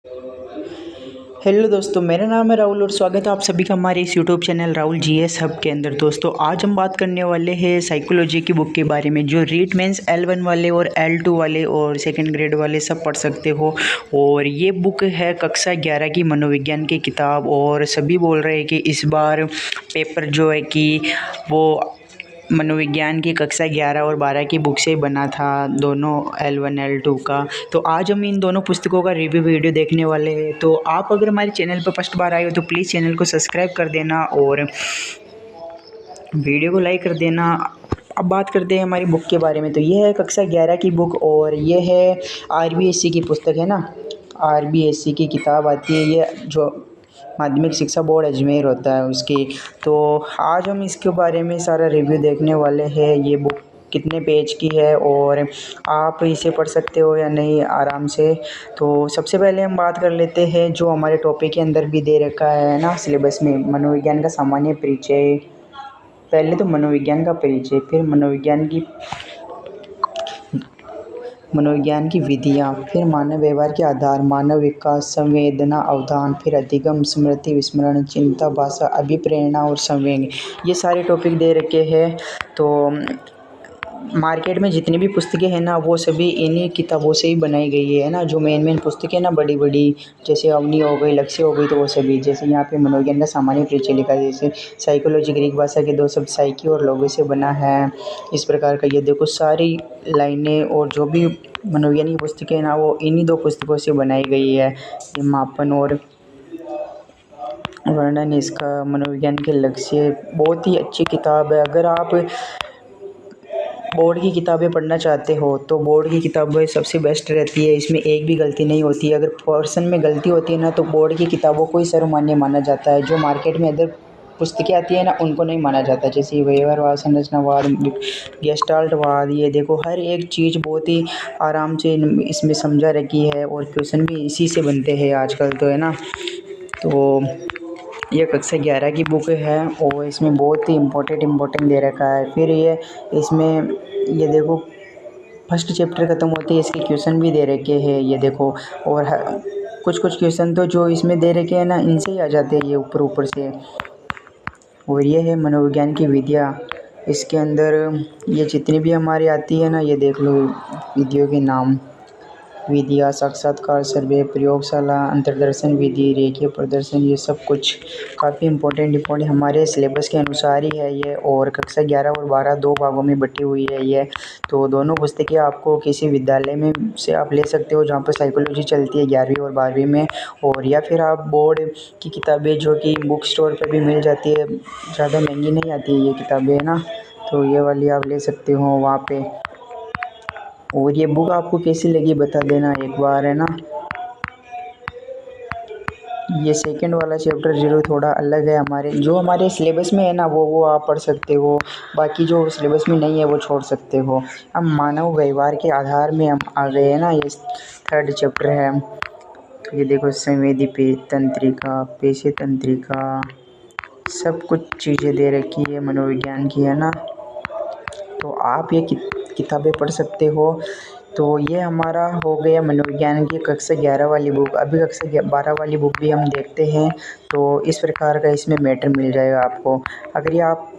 Hello दोस्तों, मेरा नाम है राहुल और स्वागत है आप सभी का हमारे इस YouTube channel Rahul GS hub के अंदर। दोस्तों आज हम बात करने वाले हैं साइकोलॉजी की बुक के बारे में, जो रीट मेंस L1 वाले और L2 वाले और सेकंड ग्रेड वाले सब पढ़ सकते हो। और ये बुक है कक्षा 11 की मनोविज्ञान की किताब। और सभी बोल रहे हैं कि इस बार पेपर जो है कि वो मनोविज्ञान की कक्षा 11 और 12 की बुक से बना था, दोनों L1 L2 का। तो आज हम इन दोनों पुस्तकों का रिव्यू वीडियो देखने वाले हैं। तो आप अगर हमारे चैनल पर फर्स्ट बार आए हो तो प्लीज़ चैनल को सब्सक्राइब कर देना और वीडियो को लाइक कर देना। अब बात करते हैं हमारी बुक के बारे में। तो ये है कक्षा 11 की बुक और ये है आरबीएससी की पुस्तक है ना, आरबीएससी की किताब आती है, ये जो माध्यमिक शिक्षा बोर्ड अजमेर होता है उसकी। तो आज हम इसके बारे में सारा रिव्यू देखने वाले हैं। ये बुक कितने पेज की है और आप इसे पढ़ सकते हो या नहीं आराम से। तो सबसे पहले हम बात कर लेते हैं जो हमारे टॉपिक के अंदर भी दे रखा है ना सिलेबस में, मनोविज्ञान का सामान्य परिचय। पहले तो मनोविज्ञान का परिचय, फिर मनोविज्ञान की विधियाँ, फिर मानव व्यवहार के आधार, मानव विकास, संवेदना, अवधान, फिर अधिगम, स्मृति, विस्मरण, चिंता, भाषा, अभिप्रेरणा और संवेग। ये सारे टॉपिक दे रखे हैं। तो मार्केट में जितनी भी पुस्तकें हैं ना वो सभी इन्हीं किताबों से ही बनाई गई है ना। जो मेन पुस्तकें ना बड़ी बड़ी, जैसे अवनी हो गई, लक्ष्य हो गई, तो वो सभी, जैसे यहाँ पे मनोविज्ञान का सामान्य परिचय लिखा है, जैसे साइकोलॉजी ग्रीक भाषा के दो शब्द साइकी और लोगों से बना है, इस प्रकार का। ये देखो सारी लाइनें और जो भी मनोविज्ञान की पुस्तकें हैं ना वो इन्हीं दो पुस्तकों से बनाई गई है। ये मापन और वर्णन इसका, मनोविज्ञान के लक्ष्य, बहुत ही अच्छी किताब है। अगर आप बोर्ड की किताबें पढ़ना चाहते हो तो बोर्ड की किताबें सबसे बेस्ट रहती है, इसमें एक भी गलती नहीं होती है। अगर पोर्शन में गलती होती है ना तो बोर्ड की किताबों को ही सर्वमान्य माना जाता है। जो मार्केट में अदर पुस्तकें आती है ना उनको नहीं माना जाता, जैसे व्यवहारवाद, संरचनावाद, गेस्टाल्टवाद। ये देखो हर एक चीज़ बहुत ही आराम से इसमें समझा रखी है और क्वेश्चन भी इसी से बनते हैं आजकल तो, है ना। तो ये कक्षा 11 की बुक है और इसमें बहुत ही इम्पोर्टेंट दे रखा है। फिर ये इसमें ये देखो फर्स्ट चैप्टर ख़त्म होते ही इसके क्वेश्चन भी दे रखे हैं, ये देखो। और कुछ क्वेश्चन तो जो इसमें दे रखे हैं ना इनसे ही आ जाते हैं ये ऊपर ऊपर से। और ये है मनोविज्ञान की विधियाँ। इसके अंदर ये जितनी भी हमारी आती है ना, ये देख लो विधियों के नाम, विधियाँ, साक्षात्कार, सर्वे, प्रयोगशाला, अंतर्दर्शन विधि, रेखीय प्रदर्शन, ये सब कुछ काफ़ी इम्पोर्टेंट हमारे सिलेबस के अनुसार ही है ये। और कक्षा 11 और 12 दो भागों में बटी हुई है ये। तो दोनों पुस्तकें आपको किसी विद्यालय में से आप ले सकते हो जहाँ पर साइकोलॉजी चलती है 11वीं और 12वीं में, और या फिर आप बोर्ड की किताबें जो कि बुक स्टोर पर भी मिल जाती है, ज़्यादा महंगी नहीं आती है ये किताबें, है ना। तो ये वाली आप ले सकते हो वहाँ पे। और ये बुक आपको कैसी लगी बता देना एक बार, है ना। ये सेकंड वाला चैप्टर जरूर थोड़ा अलग है, हमारे सिलेबस में है ना वो आप पढ़ सकते हो। बाकी जो सिलेबस में नहीं है वो छोड़ सकते हो। अब मानव व्यवहार के आधार में हम आ गए हैं ना, ये थर्ड चैप्टर है। तो ये देखो संवेदी पे तंत्रिका, पेशे तंत्रिका, सब कुछ चीज़ें दे रखी है मनोविज्ञान की, है ना। तो आप ये किताबें पढ़ सकते हो। तो ये हमारा हो गया मनोविज्ञान की कक्षा 11 वाली बुक। अभी कक्षा 12 वाली बुक भी हम देखते हैं। तो इस प्रकार का इसमें मैटर मिल जाएगा आपको। अगर ये आप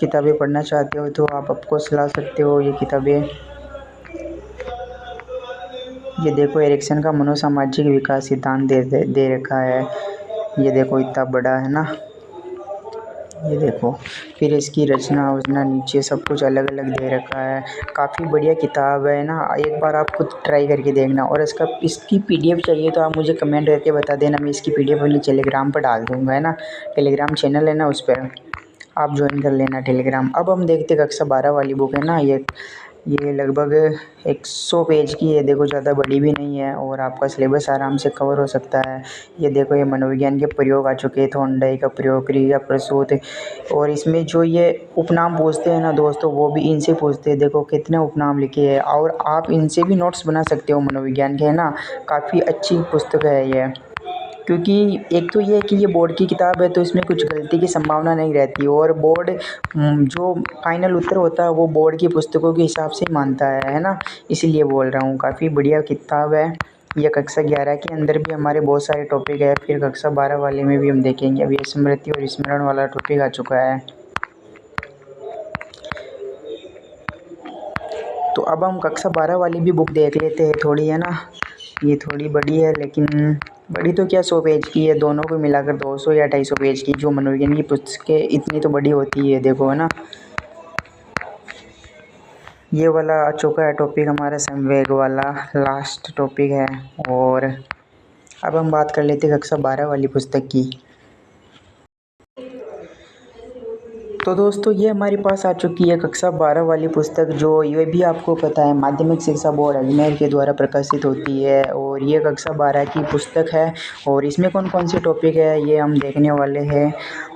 किताबें पढ़ना चाहते हो तो आप आपको सलाह सकते हो ये किताबें। ये देखो एरिक्सन का मनोसामाजिक विकास सिद्धांत दे रखा है, ये देखो इतना बड़ा, है ना। ये देखो फिर इसकी रचना वचना नीचे सब कुछ अलग अलग दे रखा है। काफ़ी बढ़िया किताब है ना, एक बार आप खुद ट्राई करके देखना। और इसकी पीडीएफ चाहिए तो आप मुझे कमेंट करके बता देना, मैं इसकी पीडीएफ अपनी टेलीग्राम पर डाल दूँगा, है ना। टेलीग्राम चैनल है ना, उस पर आप ज्वाइन कर लेना टेलीग्राम। अब हम देखते कक्षा 12 वाली बुक है ना, ये लगभग 100 पेज की है, देखो ज़्यादा बड़ी भी नहीं है और आपका सिलेबस आराम से कवर हो सकता है। ये देखो ये मनोविज्ञान के प्रयोग आ चुके हैं, थॉर्नडाइक का प्रयोग, क्रिया प्रसूत। और इसमें जो ये उपनाम पूछते हैं ना दोस्तों, वो भी इनसे पूछते हैं, देखो कितने उपनाम लिखे हैं। और आप इनसे भी नोट्स बना सकते हो मनोविज्ञान के, है ना। काफ़ी अच्छी पुस्तक है ये, क्योंकि एक तो ये है कि ये बोर्ड की किताब है तो इसमें कुछ गलती की संभावना नहीं रहती। और बोर्ड जो फाइनल उत्तर होता है वो बोर्ड की पुस्तकों के हिसाब से ही मानता है ना। इसीलिए बोल रहा हूँ, काफ़ी बढ़िया किताब है। ये कक्षा 11 के अंदर भी हमारे बहुत सारे टॉपिक है, फिर कक्षा 12 वाले में भी हम देखेंगे। अभी स्मृति और स्मरण वाला टॉपिक आ चुका है। तो अब हम कक्षा 12 वाली भी बुक देख लेते हैं थोड़ी, है ना। ये थोड़ी बड़ी है, लेकिन बड़ी तो क्या 100 पेज की है, दोनों को मिलाकर 200 या 250 पेज की जो मनोविज्ञान की पुस्तकें इतनी तो बड़ी होती है, देखो, है ना। ये वाला आ चुका है टॉपिक हमारा संवेग वाला, लास्ट टॉपिक है। और अब हम बात कर लेते हैं कक्षा 12 वाली पुस्तक की। तो दोस्तों ये हमारे पास आ चुकी है कक्षा 12 वाली पुस्तक, जो ये भी आपको पता है माध्यमिक शिक्षा बोर्ड अजमेर के द्वारा प्रकाशित होती है। और ये कक्षा 12 की पुस्तक है और इसमें कौन कौन से टॉपिक है ये हम देखने वाले हैं।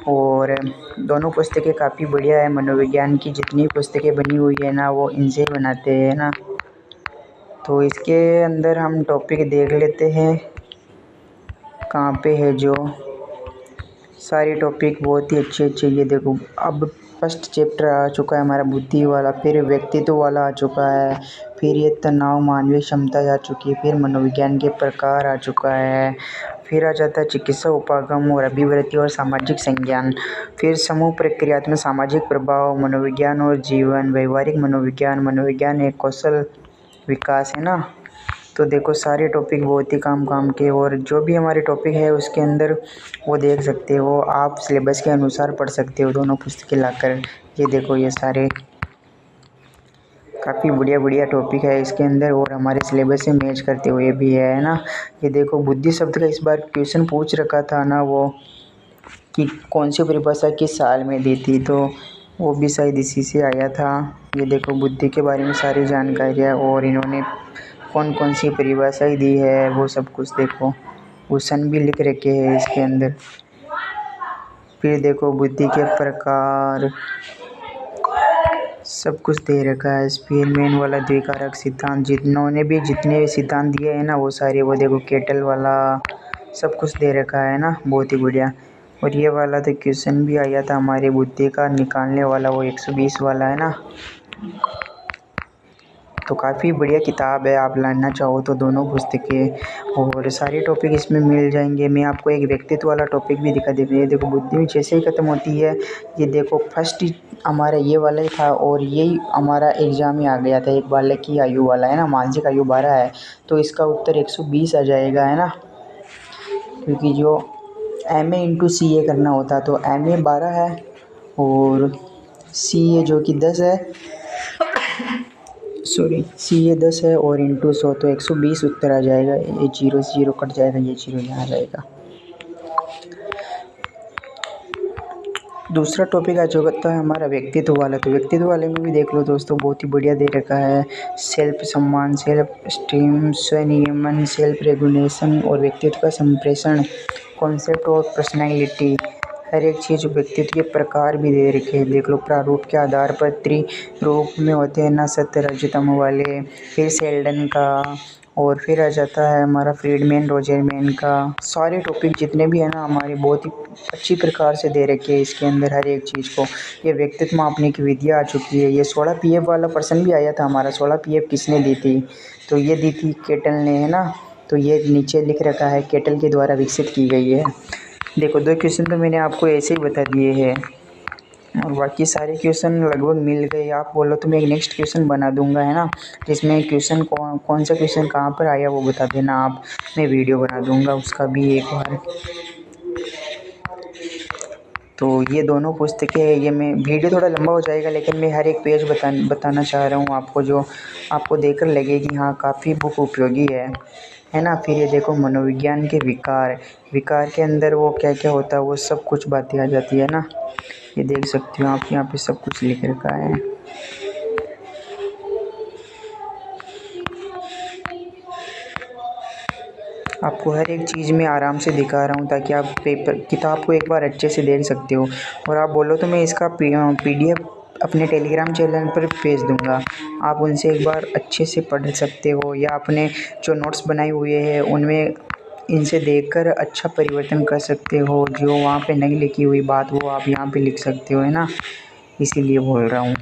और दोनों पुस्तकें काफ़ी बढ़िया है। मनोविज्ञान की जितनी पुस्तकें बनी हुई है ना वो इनसे ही बनाते हैं ना। तो इसके अंदर हम टॉपिक देख लेते हैं कहाँ पे है। जो सारे टॉपिक बहुत ही अच्छे अच्छे, ये देखो अब फर्स्ट चैप्टर आ चुका है हमारा बुद्धि वाला, फिर व्यक्तित्व वाला आ चुका है, फिर ये तनाव मानवीय क्षमता आ चुकी है, फिर मनोविज्ञान के प्रकार आ चुका है, फिर आ जाता है चिकित्सा उपागम और अभिवृत्ति और सामाजिक संज्ञान, फिर समूह प्रक्रियात्मक सामाजिक प्रभाव, मनोविज्ञान और जीवन, व्यवहारिक मनोविज्ञान, मनोविज्ञान एक कौशल विकास, है ना। तो देखो सारे टॉपिक बहुत ही काम के, और जो भी हमारे टॉपिक है उसके अंदर वो देख सकते हो आप, सिलेबस के अनुसार पढ़ सकते हो दोनों पुस्तकें लाकर। ये देखो ये सारे काफ़ी बढ़िया बढ़िया टॉपिक है इसके अंदर और हमारे सिलेबस से मैच करते हुए भी है ना। ये देखो बुद्धि शब्द का इस बार क्वेश्चन पूछ रखा था ना वो, कि कौन सी परिभाषा किस साल में दी थी, तो वो भी शायद इसी से आया था। ये देखो बुद्धि के बारे में सारी जानकारियाँ और इन्होंने कौन कौन सी परिभाषाएं दी है वो सब कुछ देखो, क्वेश्चन भी लिख रखे हैं इसके अंदर। फिर देखो बुद्धि के प्रकार सब कुछ दे रखा है। स्पीरमैन वाला द्विकारक सिद्धांत, जिन्होंने भी जितने सिद्धांत दिए हैं ना वो सारे, वो देखो केटल वाला सब कुछ दे रखा है ना, बहुत ही बढ़िया। और ये वाला तो क्वेश्चन भी आया था हमारे बुद्धि का निकालने वाला, वो 120 वाला, है ना। तो काफ़ी बढ़िया किताब है, आप लाना चाहो तो दोनों पुस्तकें, और सारे टॉपिक इसमें मिल जाएंगे। मैं आपको एक व्यक्तित्व वाला टॉपिक भी दिखा देती है। देखो बुद्धि जैसे ही ख़त्म होती है, ये देखो फर्स्ट हमारा ये वाला ही था और यही हमारा एग्ज़ाम में आ गया था, एक बालक की आयु वाला, है ना। मानसिक आयु 12 है तो इसका उत्तर 120 आ जाएगा, है ना। क्योंकि जो MA × CA करना होता, तो MA 12 है और CA जो कि 10 है, सॉरी CA 10 है और इंटू 100 तो 120 उत्तर आ जाएगा। ये 0 से 0 कट जाएगा, ये 0 यहाँ आ जाएगा। दूसरा टॉपिक आ चुका है हमारा व्यक्तित्व वाला। तो व्यक्तित्व वाले में भी देख लो दोस्तों, बहुत ही बढ़िया दे रखा है। सेल्फ सम्मान, सेल्फ स्टीम, स्वनियमन, सेल्फ रेगुलेशन और व्यक्तित्व का संप्रेषण, कॉन्सेप्ट और पर्सनैलिटी, हर एक चीज़ व्यक्तित्व के प्रकार भी दे रखे हैं। देख लो प्रारूप के आधार पर त्रिरूप में होते हैं ना, सत्य रजतम वाले, फिर सेल्डन का, और फिर आ जाता है हमारा फ्रीडमैन रोजरमैन का। सारे टॉपिक जितने भी है ना हमारे बहुत ही अच्छी प्रकार से दे रखे हैं इसके अंदर हर एक चीज़ को। ये व्यक्तित्व मापने की विधियाँ आ चुकी है। ये 16 PF वाला प्रश्न भी आया था हमारा, 16 PF किसने दी थी, तो ये दी थी केटल ने, है ना। तो ये नीचे लिख रखा है केटल के द्वारा विकसित की गई है। देखो 2 क्वेश्चन तो मैंने आपको ऐसे ही बता दिए हैं और बाकी सारे क्वेश्चन लगभग मिल गए। आप बोलो तो मैं एक नेक्स्ट क्वेश्चन बना दूंगा, है ना। जिसमें क्वेश्चन कौन सा क्वेश्चन कहाँ पर आया वो बता देना आप, मैं वीडियो बना दूंगा उसका भी एक बार। तो ये दोनों पुस्तकें, ये मैं वीडियो थोड़ा लंबा हो जाएगा लेकिन मैं हर एक पेज बताना चाह रहा हूँ आपको, जो आपको देखकर लगे कि हाँ काफ़ी बुक उपयोगी है ना। फिर ये देखो मनोविज्ञान के विकार, विकार के अंदर वो क्या क्या होता है वो सब कुछ बातें आ जाती है ना। ये देख सकते हो आप, यहाँ पे सब कुछ लिख रखा है। आपको हर एक चीज़ में आराम से दिखा रहा हूँ ताकि आप पेपर किताब को एक बार अच्छे से देख सकते हो। और आप बोलो तो मैं इसका PDF अपने टेलीग्राम चैनल पर भेज दूँगा, आप उनसे एक बार अच्छे से पढ़ सकते हो, या अपने जो नोट्स बनाए हुए हैं उनमें इनसे देखकर अच्छा परिवर्तन कर सकते हो। जो वहाँ पे नहीं लिखी हुई बात वो आप यहाँ पे लिख सकते हो, है ना। इसीलिए बोल रहा हूँ।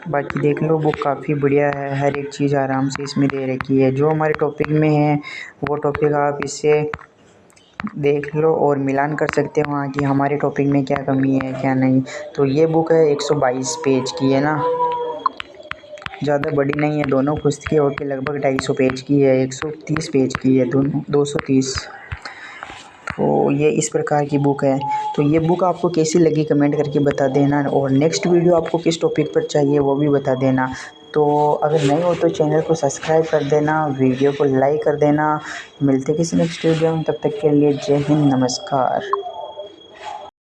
बाकी देख लो बुक काफ़ी बढ़िया है, हर एक चीज़ आराम से इसमें दे रखी है। जो हमारे टॉपिक में है वो टॉपिक आप इससे देख लो और मिलान कर सकते हो, हाँ कि हमारे टॉपिक में क्या कमी है क्या नहीं। तो ये बुक है 122 पेज की है ना, ज़्यादा बड़ी नहीं है। दोनों पुस्तकें होकर लगभग 250 पेज की है, 130 पेज की है दोनों, 230। तो ये इस प्रकार की बुक है। तो ये बुक आपको कैसी लगी कमेंट करके बता देना, और नेक्स्ट वीडियो आपको किस टॉपिक पर चाहिए वो भी बता देना। तो अगर नए हो तो चैनल को सब्सक्राइब कर देना, वीडियो को लाइक कर देना। मिलते किसी नेक्स्ट वीडियो में, तब तक के लिए जय हिंद, नमस्कार।